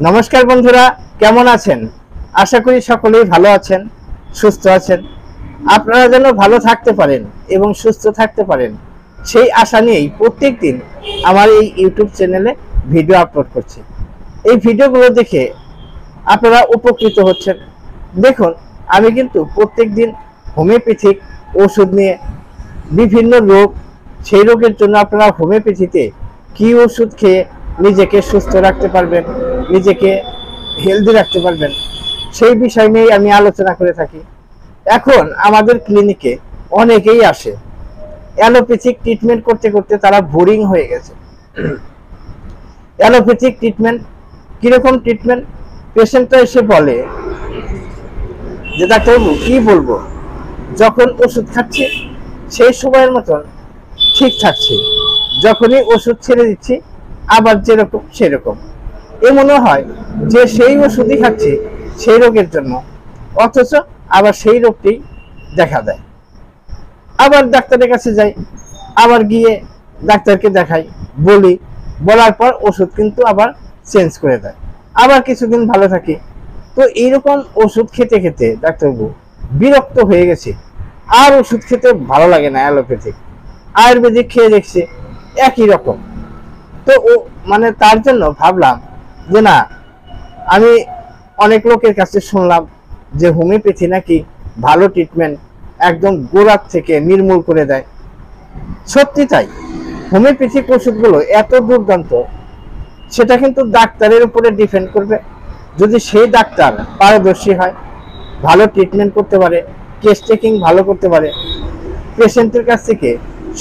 নমস্কার বন্ধুরা, কেমন আছেন? আশা করি সকলেই ভালো আছেন, সুস্থ আছেন। আপনারা যেন ভালো থাকতে পারেন এবং সুস্থ থাকতে পারেন সেই আশা নিয়েই প্রত্যেকদিন আমার এই ইউটিউব চ্যানেলে ভিডিও আপলোড করছি। এই ভিডিওগুলো দেখে আপনারা উপকৃত হচ্ছেন। দেখুন, আমি কিন্তু প্রত্যেকদিন হোমিওপ্যাথিক ওষুধ নিয়ে বিভিন্ন রোগ, সেই রোগের জন্য আপনারা হোমিওপ্যাথিতে কি ওষুধ খেয়ে নিজেকে সুস্থ রাখতে পারবেন, নিজেকে হেলদি রাখতে পারবেন, সেই বিষয় নিয়ে আমি আলোচনা করে থাকি। এখন আমাদের ক্লিনিকে অনেকেই আসে, অ্যালোপ্যাথিক ট্রিটমেন্ট করতে করতে তারা বোরিং হয়ে গেছে। অ্যালোপ্যাথিক ট্রিটমেন্ট কিরকম ট্রিটমেন্ট? পেশেন্টটা এসে বলে যে ডাক্তারবাবু কি বলবো, যখন ওষুধ খাচ্ছি সেই সময়ের মতন ঠিক থাকছে, যখনই ওষুধ ছেড়ে দিচ্ছি আবার যেরকম সেরকম। মনে হয় যে সেই ওষুধই খাচ্ছি সেই রোগের জন্য, অথচ আবার সেই রোগটি দেখা দেয়। আবার ডাক্তারের কাছে যাই, আবার গিয়ে ডাক্তারকে দেখাই, বলার পর ওষুধ কিন্তু আবার চেঞ্জ করে দেয়, আবার কিছুদিন ভালো থাকি। তো এইরকম ওষুধ খেতে খেতে ডাক্তারবাবু বিরক্ত হয়ে গেছে, আর ওষুধ খেতে ভালো লাগে না। অ্যালোপ্যাথিক আয়ুর্বেদিক খেয়ে দেখছে একই রকম। তো তার জন্য ভাবলাম যে না, আমি অনেক লোকের কাছে শুনলাম যে হোমিওপ্যাথি নাকি ভালো ট্রিটমেন্ট, একদম গোড়ার থেকে নির্মূল করে দেয়। সত্যি তাই, হোমিওপ্যাথিক ওষুধগুলো এত দুর্দান্ত, সেটা কিন্তু ডাক্তারের উপরে ডিপেন্ড করবে। যদি সেই ডাক্তার পারদর্শী হয়, ভালো ট্রিটমেন্ট করতে পারে, কেস টেকিং ভালো করতে পারে, পেশেন্টের কাছ থেকে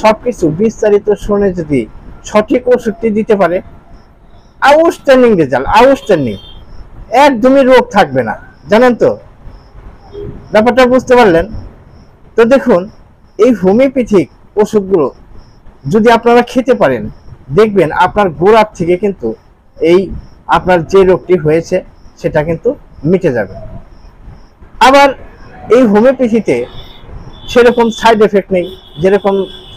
সবকিছু বিস্তারিত শুনে যদি সঠিক ওষুধটি দিতে পারে, আউটস্ট্যান্ডিং রেজাল্ট, আউটস্ট্যান্ডিং, একদমই রোগ থাকবে না। জানেন তো, ব্যাপারটা বুঝতে পারলেন তো? দেখুন, এই হোমিওপ্যাথিক ওষুধগুলো যদি আপনারা খেতে পারেন, দেখবেন আপনার গোড়ার থেকে কিন্তু এই আপনার যে রোগটি হয়েছে সেটা কিন্তু মিটে যাবে। আবার এই হোমিওপ্যাথিতে সেরকম সাইড এফেক্ট নেই, যেরকম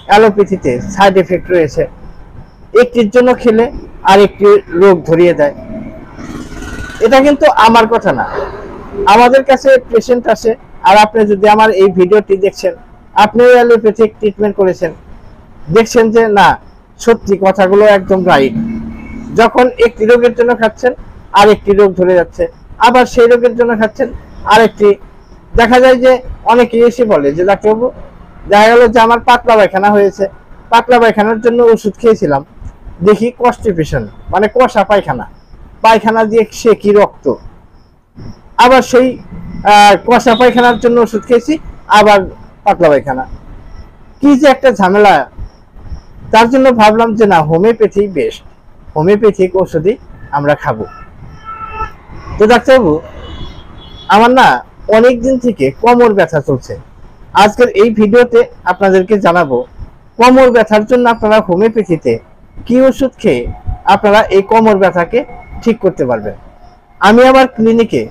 অ্যালোপ্যাথিতে সাইড এফেক্ট রয়েছে। একটির জন্য খেলে আরেকটি রোগ ধরিয়ে দেয়। এটা কিন্তু আমার কথা না, আমাদের কাছে পেশেন্ট আসে। আর আপনি যদি আমার এই ভিডিওটি দেখছেন, আপনিও অ্যালোপ্যাথিক ট্রিটমেন্ট করেছেন, দেখছেন যে না, সত্যি কথাগুলো একদম রাইট। যখন একটি রোগের জন্য খাচ্ছেন আরেকটি রোগ ধরে যাচ্ছে, আবার সেই রোগের জন্য খাচ্ছেন আরেকটি। দেখা যায় যে অনেকেই এসে বলে যে ডাক্তারবাবু, দেখা গেল যে আমার পাতলা পায়খানা হয়েছে, পাতলা পায়খানার জন্য ওষুধ খেয়েছিলাম, দেখি কনস্টিপেশন মানে কষা পায়খানা, পায়খানা দিয়ে সে কি রক্ত। আবার সেই কষা পায়খানার জন্য ওষুধ খেয়েছি, আবার পাতলা পায়খানা। কি যে একটা ঝামেলা। তার জন্য ভাবলাম যে না, হোমিওপ্যাথি বেস্ট, হোমিওপ্যাথিক ওষুধই আমরা খাবো। তো ডাক্তারবাবু, আমার না অনেক দিন থেকে কোমর ব্যথা চলছে। আজকের এই ভিডিওতে আপনাদেরকে জানাবো কোমর ব্যথার জন্য আপনারা হোমিওপ্যাথিতে কি ওষুধ খেয়ে আপনারা এই কোমর ব্যথাকে ঠিক করতে পারবেন। আমি আমার ক্লিনিকে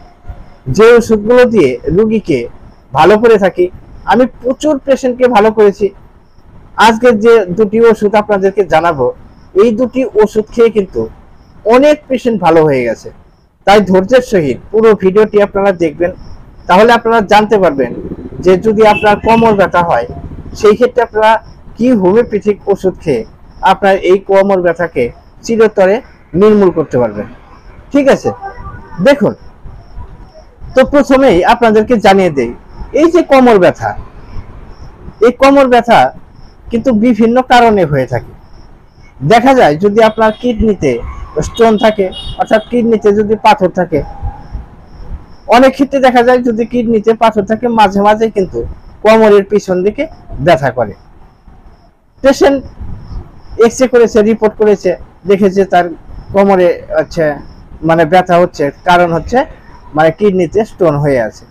যে ওষুধগুলো দিয়ে রোগীকে ভালো করে থাকি, আমি প্রচুর পেশেন্টকে ভালো করেছি। আজকের যে দুটি ওষুধ আপনাদেরকে জানাবো, এই দুটি ওষুধ খেয়ে কিন্তু অনেক পেশেন্ট ভালো হয়ে গেছে। তাই ধৈর্যের সহিত পুরো ভিডিওটি আপনারা দেখবেন, তাহলে আপনারা জানতে পারবেন যে যদি আপনার কোমর ব্যথা হয়, সেই ক্ষেত্রে আপনারা কি হোমিওপ্যাথিক ওষুধ খেয়ে আপনার এই কোমর ব্যথাকে চিরতরে নির্মূল করতে পারবেন। ঠিক আছে, দেখুন তো প্রথমেই আপনাদেরকে জানিয়ে দেই, এই যে কোমর ব্যথা, এই কোমর ব্যথা কিন্তু বিভিন্ন কারণে হয়ে থাকে। দেখা যায় যদি আপনার কিডনিতে স্টোন থাকে, অর্থাৎ কিডনিতে যদি পাথর থাকে, অনেক ক্ষেত্রে দেখা যায় যদি কিডনিতে পাথর থাকে, মাঝে মাঝে কিন্তু কোমরের পিছন দিকে ব্যথা করে। পেশেন্ট এক্সরে করেছে, রিপোর্ট করেছে, দেখেছে তার কোমরে ব্যথা হচ্ছে, কারণ হচ্ছে কিডনিতে স্টোন হয়ে আছে।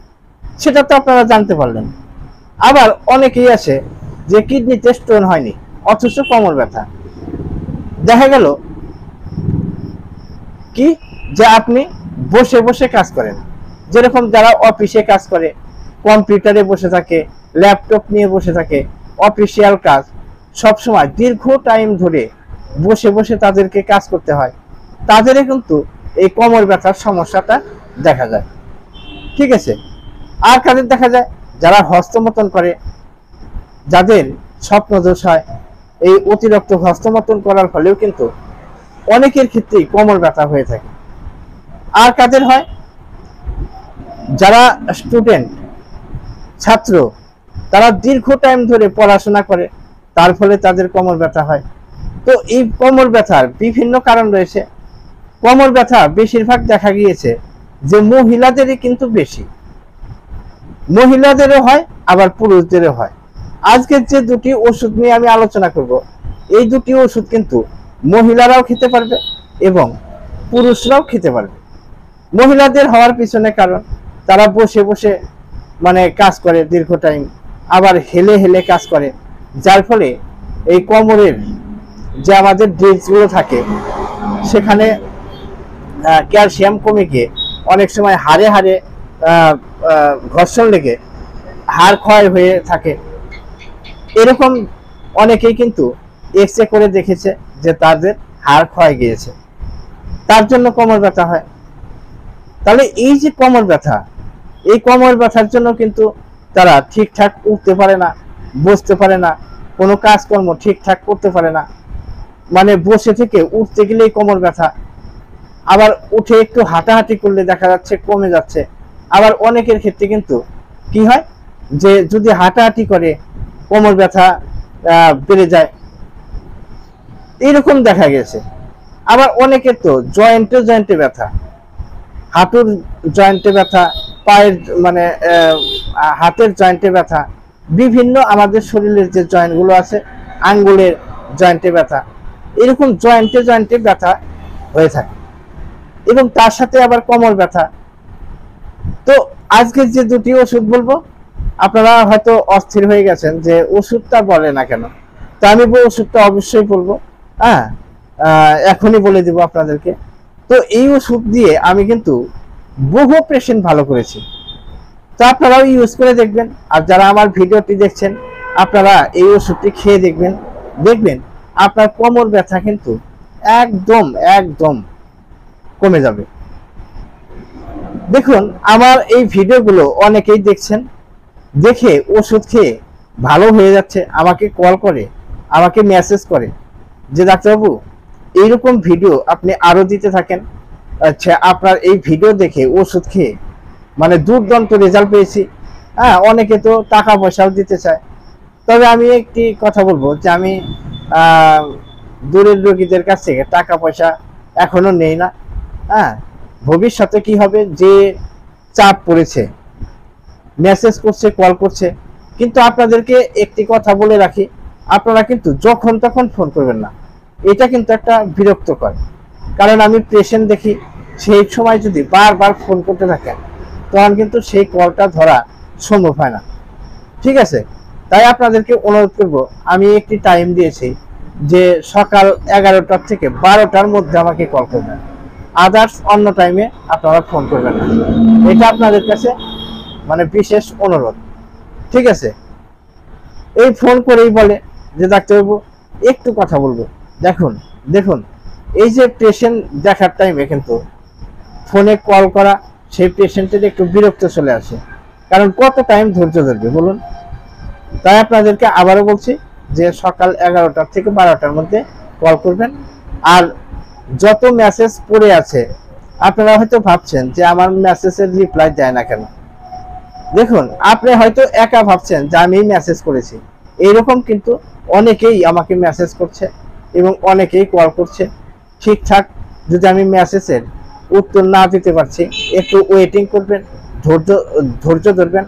সেটা তো আপনারা জানতে পারলেন। আবার অনেকেই আছে যে কিডনিতে স্টোন হয়নি, অথচ কোমর ব্যথা। দেখা গেল কি যে আপনি বসে বসে কাজ করেন, যেরকম যারা অফিসে কাজ করে, কম্পিউটারে বসে থাকে, ল্যাপটপ নিয়ে বসে থাকে, অফিসিয়াল কাজ সব সময় দীর্ঘ টাইম ধরে বসে বসে তাদেরকে কাজ করতে হয়, তাদেরও কিন্তু এই কোমর ব্যথার সমস্যাটা দেখা যায়। ঠিক আছে, আর কাদের দেখা যায়? যারা হস্তমৈথুন করে, যাদের স্বপ্নদোষ হয়, এই অতিরিক্ত হস্তমৈথুন করার ফলেও কিন্তু অনেকের ক্ষেত্রেই কোমর ব্যথা হয়ে থাকে। আর কাদের হয়? যারা স্টুডেন্ট, ছাত্র, তারা দীর্ঘ টাইম ধরে পড়াশোনা করে, তার ফলে তাদের কোমর ব্যথা হয়। তো এই কোমর ব্যথার বিভিন্ন কারণ রয়েছে। কোমর ব্যথা বেশিরভাগ দেখা গিয়েছে যে মহিলাদেরই কিন্তু বেশি, মহিলাদেরও হয় আবার পুরুষদেরও হয়। আজকের যে দুটি ওষুধ নিয়ে আমি আলোচনা করব, এই দুটি ওষুধ কিন্তু মহিলারাও খেতে পারবে এবং পুরুষরাও খেতে পারবে। মহিলাদের হওয়ার পিছনে কারণ, তারা বসে বসে মানে কাজ করে দীর্ঘ টাইম, আবার হেলে হেলে কাজ করে, যার ফলে এই কোমরের যে আমাদের ডিস্কগুলো থাকে সেখানে ক্যালসিয়াম কমে গিয়ে অনেক সময় হাড়ে হাড়ে ঘর্ষণ লেগে হাড় ক্ষয় হয়ে থাকে। এরকম অনেকেই কিন্তু এক্সরে করে দেখেছে যে তাদের হাড় ক্ষয় গিয়েছে, তার জন্য কোমর ব্যথা হয়। তাহলে এই যে কোমর ব্যথা, এই কোমর ব্যথার জন্য কিন্তু তারা ঠিকঠাক উঠতে পারে না, বসতে পারে না, কোনো কাজকর্ম ঠিকঠাক করতে পারে না, মানে বসে থেকে উঠতে গেলেই কোমর ব্যথা, আবার উঠে একটু হাঁটাহাঁটি করলে দেখা যাচ্ছে কমে যাচ্ছে। আবার অনেকের ক্ষেত্রে কিন্তু কি হয় যে যদি হাঁটাহাঁটি করে কোমর ব্যথা বেড়ে যায়, এইরকম দেখা গেছে। আবার অনেকের তো জয়েন্টে ব্যথা, হাঁটুর জয়েন্টে ব্যথা, পায়ের মানে হাতের জয়েন্টে ব্যথা, বিভিন্ন আমাদের শরীরের যে জয়েন্টগুলো আছে, আঙ্গুলের জয়েন্টে ব্যথা, এরকম জয়েন্টে ব্যথা হয়ে থাকে এবং তার সাথে আবার কোমর ব্যথা। তো আজকে যে দুটি ওষুধ বলবো, আপনারা হয়তো অস্থির হয়ে গেছেন যে ওষুধটা বলে না কেন। তো আমি ওষুধটা অবশ্যই বলবো, হ্যাঁ, এখনই বলে দিব আপনাদেরকে। তো এই ওষুধ দিয়ে আমি কিন্তু বহু পেশেন্ট ভালো করেছি, তো আপনারাও ইউজ করে দেখবেন। আর যারা আমার ভিডিওটি দেখছেন, আপনারা এই ওষুধটি খেয়ে দেখবেন, দেখবেন আপনার কোমর ব্যথা কিন্তু একদম একদম কমে যাবে। দেখুন, আমার এই ভিডিওগুলো অনেকেই দেখছেন, দেখে ওষুধ খেয়ে ভালো হয়ে যাচ্ছে, আমাকে কল করে, আমাকে মেসেজ করে যে ডাক্তারবাবু এইরকম ভিডিও আপনি আরো দিতে থাকেন, আচ্ছা আপনার এই ভিডিও দেখে ওষুধ খেয়ে মানে দুর্দান্ত রেজাল্ট পেয়েছি। হ্যাঁ, অনেকে তো টাকা পয়সাও দিতে চায়। তবে আমি একটি কথা বলবো যে আমি দূরের রোগীদের কাছ থেকে টাকা পয়সা এখনো নেই না। হ্যাঁ, ভবিষ্যতে কি হবে, যে চাপ পড়েছে, মেসেজ করছে, কল করছে, কিন্তু আপনাদেরকে একটি কথা বলে রাখি, আপনারা কিন্তু যখন তখন ফোন করবেন না, এটা কিন্তু একটা বিরক্তকর। কারণ আমি পেশেন্ট দেখি, সেই সময় যদি বারবার ফোন করতে থাকেন তখন কিন্তু সেই কলটা ধরা সম্ভব হয় না। ঠিক আছে, তাই আপনাদেরকে অনুরোধ করব, আমি একটি টাইম দিয়েছি যে সকাল 11টার থেকে 12টার মধ্যে আমাকে কল করবেন, আদার্স অন্য টাইমে আপনারা ফোন করবেন না। এটা আপনাদের কাছে মানে বিশেষ অনুরোধ। ঠিক আছে, এই ফোন করেই বলে যে ডাক্তারবাবু একটু কথা বলবো। দেখুন এই যে পেশেন্ট দেখার টাইমে কিন্তু ফোনে কল করা, সেই পেশেন্টের একটু বিরক্ত চলে আসে, কারণ কত টাইম ধৈর্য ধরবে বলুন। তাই আপনাদেরকে আবারও বলছি যে সকাল 11টা থেকে 12টার মধ্যে কল করবেন। আর যত মেসেজ পড়ে আছে, আপনারা হয়তো ভাবছেন যে আমার মেসেজের রিপ্লাই দেয় না কেন। দেখুন, আপনি হয়তো একা ভাবছেন যে আমি মেসেজ করেছি, এইরকম কিন্তু অনেকেই আমাকে মেসেজ করছে এবং অনেকেই কল করছে। ঠিকঠাক যদি আমি মেসেজের উত্তর না দিতে পারছি, একটু ওয়েটিং করবেন, ধৈর্য ধরবেন,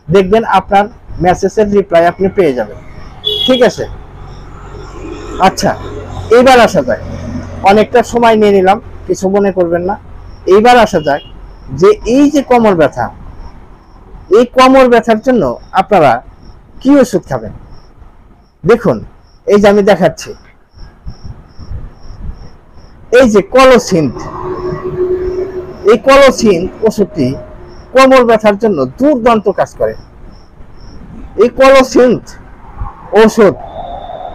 দেখবেন আপনার মেসেজের রিপ্লাই আপনি পেয়ে যাবেন। ঠিক আছে, আচ্ছা এইবার আসা যায়, অনেকটা সময় নিয়ে নিলাম, কিছু মনে করবেন না। এইবার আসা যাক যে এই যে কোমর ব্যথা, এই কোমর ব্যথার জন্য আপনারা কি ওষুধ খাবেন। দেখুন, এই যে আমি দেখাচ্ছি, এই যে কলোসিন্থ, এই কলোসিন্থ ওষুধটি কোমর ব্যথার জন্য দুর্দান্ত কাজ করে। এই কলোসিন্থ ওষুধ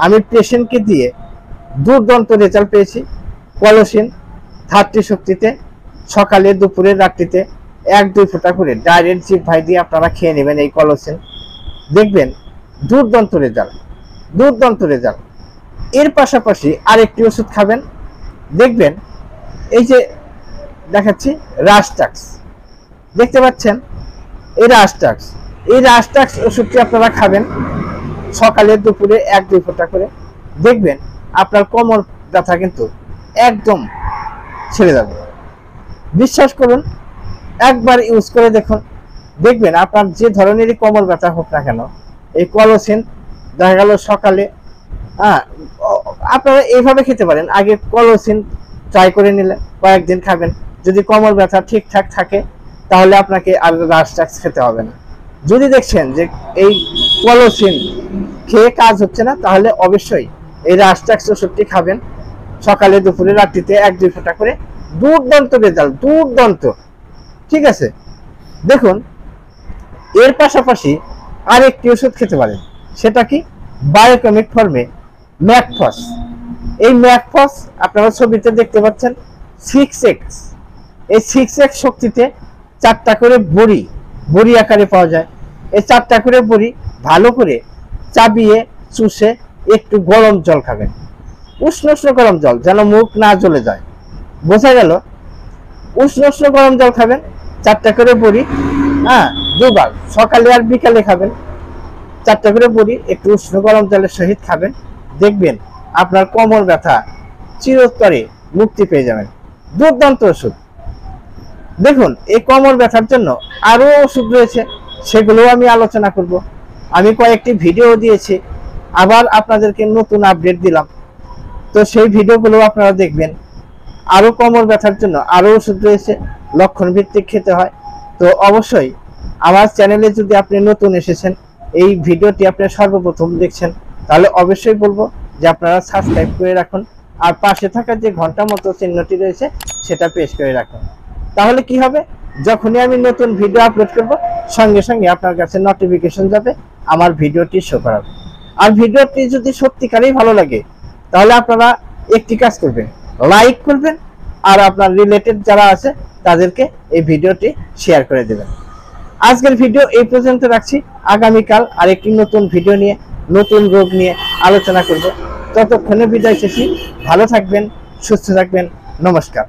আমি পেশেন্টকে দিয়ে দুর্দান্ত রেজাল্ট পেয়েছি। কলোসিন 30 শক্তিতে সকালে দুপুরে রাত্রিতে 1-2 ফোঁটা করে ডাইরেক্ট জিহ্বায় দিয়ে আপনারা খেয়ে নেবেন এই কলোসিন, দেখবেন দুর্দান্ত রেজাল্ট, দুর্দান্ত রেজাল্ট। এর পাশাপাশি আরেকটি ওষুধ খাবেন, দেখবেন এই যে দেখাচ্ছি রাস্টাক্স, দেখতে পাচ্ছেন এই রাস্টাক্স ওষুধটি আপনারা খাবেন সকালে দুপুরে 1-2 ফোঁটা করে, দেখবেন আপনার কোমর ব্যথা কিন্তু একদম ছেড়ে যাবে। বিশ্বাস করুন, একবার ইউজ করে দেখুন, দেখবেন আপনার যে ধরনেরই কোমর ব্যথা হোক না কেন, এই কলোসিন দেখা গেল সকালে আপনারা এইভাবে খেতে পারেন। আগে কলোসিন ট্রাই করে নিলেন, কয়েকদিন খাবেন, যদি কোমর ব্যথা ঠিকঠাক থাকে তাহলে আপনাকে আর রাস্টাক্স খেতে হবে না। যদি দেখছেন যে এই কলোসিন খেয়ে কাজ হচ্ছে না, তাহলে অবশ্যই এই রাস্টাক্স ওষুধটি খাবেন সকালে দুপুরে রাত্রিতে 1-2 ফোঁটা করে, দুর্দান্ত রেজাল্ট, দুর্দান্ত। ঠিক আছে, দেখুন এর পাশাপাশি আরেকটি ওষুধ খেতে পারেন, সেটা কি বায়োকেমিক ফর্মে ম্যাকফস। এই ম্যাকফস আপনারা ছবিতে দেখতে পাচ্ছেন 6x, এই 6x শক্তিতে 4টা করে বড়ি আকারে পাওয়া যায়। এই 4টা করে বড়ি ভালো করে চাবিয়ে চুষে একটু গরম জল খাবেন, উষ্ণ গরম জল, যেন মুখ না জ্বলে যায়, বোঝা গেল? উষ্ণ গরম জল খাবেন, 4টা করে বড়ি, 2বার সকালে আর বিকালে খাবেন। 4টা করে বড়ি একটু উষ্ণ গরম জলের সহিত খাবেন, দেখবেন আপনার কোমর ব্যথা চিরতরে মুক্তি পেয়ে যাবেন। দুর্দান্ত ওষুধ। দেখুন এই কোমর ব্যথার জন্য আরো ওষুধ রয়েছে, সেগুলো আমি আলোচনা করব। আমি কয়েকটি ভিডিও দিয়েছি, আবার আপনাদেরকে নতুন আপডেট দিলাম, তো সেই ভিডিওগুলো আপনারা দেখবেন। আরো কোমর ব্যথার জন্য আরো ওষুধ রয়েছে, লক্ষণ ভিত্তিক খেতে হয়। তো অবশ্যই আমার চ্যানেলে যদি আপনি নতুন এসেছেন, এই ভিডিওটি আপনি সর্বপ্রথম দেখছেন, তাহলে অবশ্যই বলবো যে আপনারা সাবস্ক্রাইব করে রাখুন, আর পাশে থাকা যে ঘন্টা মতো চিহ্নটি রয়েছে সেটা প্রেস করে রাখুন। তাহলে কি হবে, যখনই আমি নতুন ভিডিও আপলোড করব, সঙ্গে সঙ্গে আপনার কাছে নোটিফিকেশন যাবে, আমার ভিডিওটি শো করাবে। আর ভিডিওটি যদি সত্যিকারেই ভালো লাগে, তাহলে আপনারা একটি কাজ করবেন, লাইক করবেন, আর আপনার রিলেটেড যারা আছে তাদেরকে এই ভিডিওটি শেয়ার করে দেবেন। আজকের ভিডিও এই পর্যন্ত রাখছি, আগামীকাল আরেকটি নতুন ভিডিও নিয়ে, নতুন রোগ নিয়ে আলোচনা করব। ততক্ষণে বিদায় শেষি, ভালো থাকবেন, সুস্থ থাকবেন, নমস্কার।